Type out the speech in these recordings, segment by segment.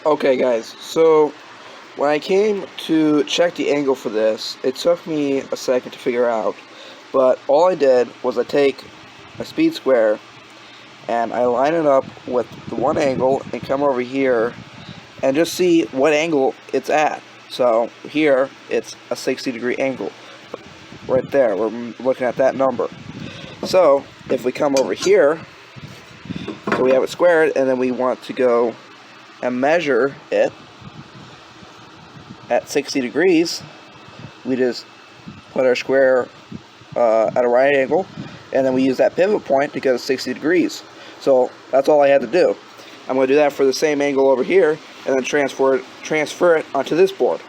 Okay guys, so when I came to check the angle for this, it took me a second to figure out, but all I did was I take a speed square and I line it up with the one angle and come over here and just see what angle it's at. So here it's a 60-degree angle right there. We're looking at that number. So if we come over here, so we have it squared, and then we want to go and measure it at 60 degrees, we just put our square at a right angle, and then we use that pivot point to go to 60 degrees. So that's all I had to do. I'm going to do that for the same angle over here, and then transfer it onto this board.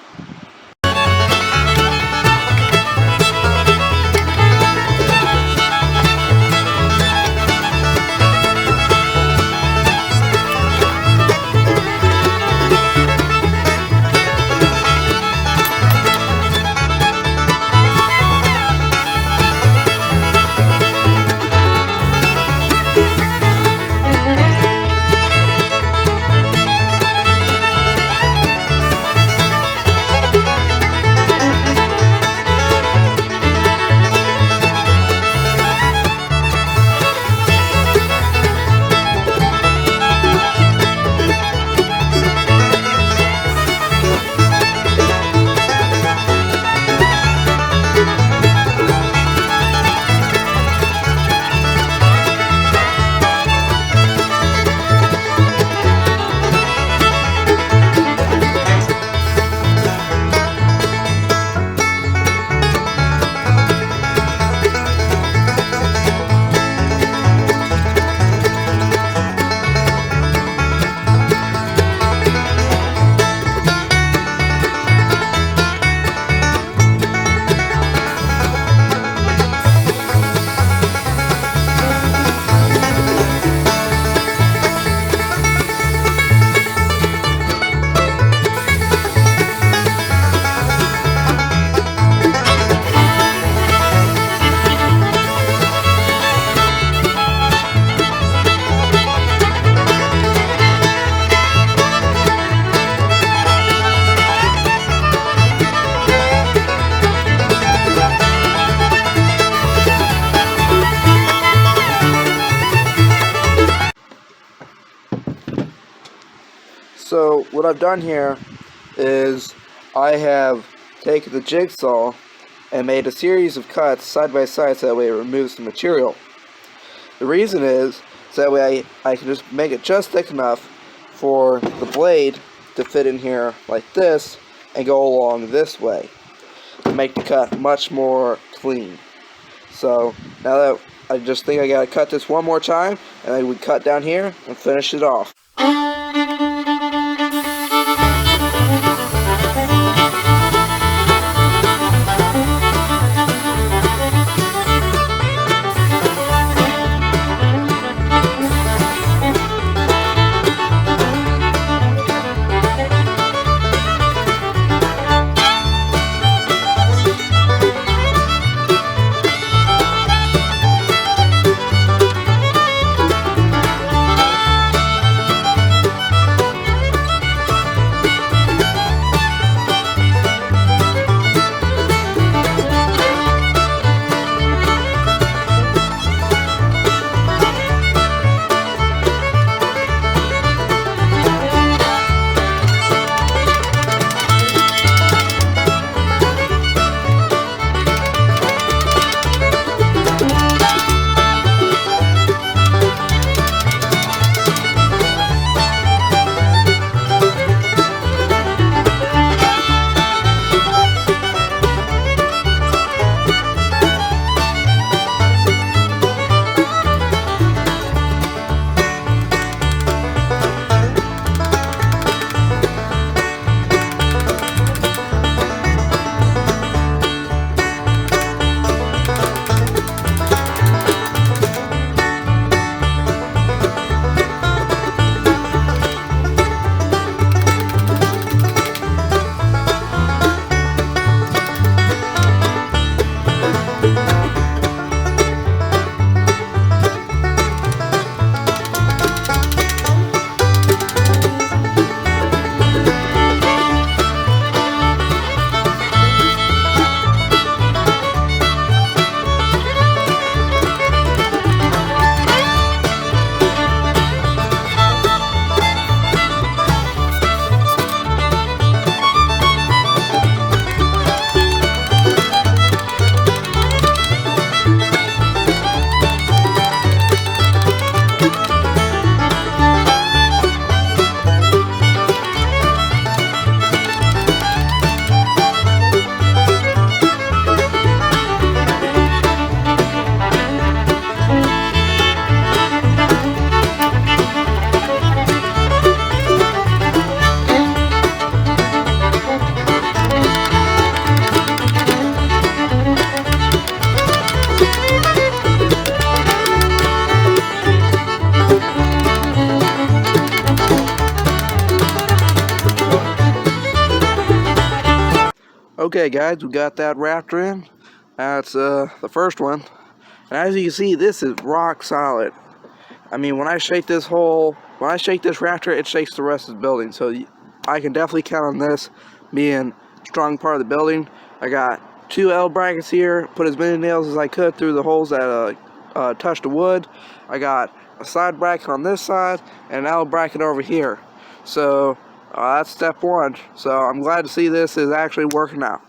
So what I've done here is I have taken the jigsaw and made a series of cuts side by side so that way it removes the material. The reason is so that way I can just make it just thick enough for the blade to fit in here like this and go along this way to make the cut much more clean. So now that I just think I gotta cut this one more time, and I would cut down here and finish it off. Okay guys, we got that Rafter in. That's the first one. And as you can see, this is rock solid. I mean, when I shake this Rafter, it shakes the rest of the building. So I can definitely count on this being a strong part of the building. I got 2 L brackets here, put as many nails as I could through the holes that touch the wood. I got a side bracket on this side and an L bracket over here. So that's step 1. So I'm glad to see this is actually working out.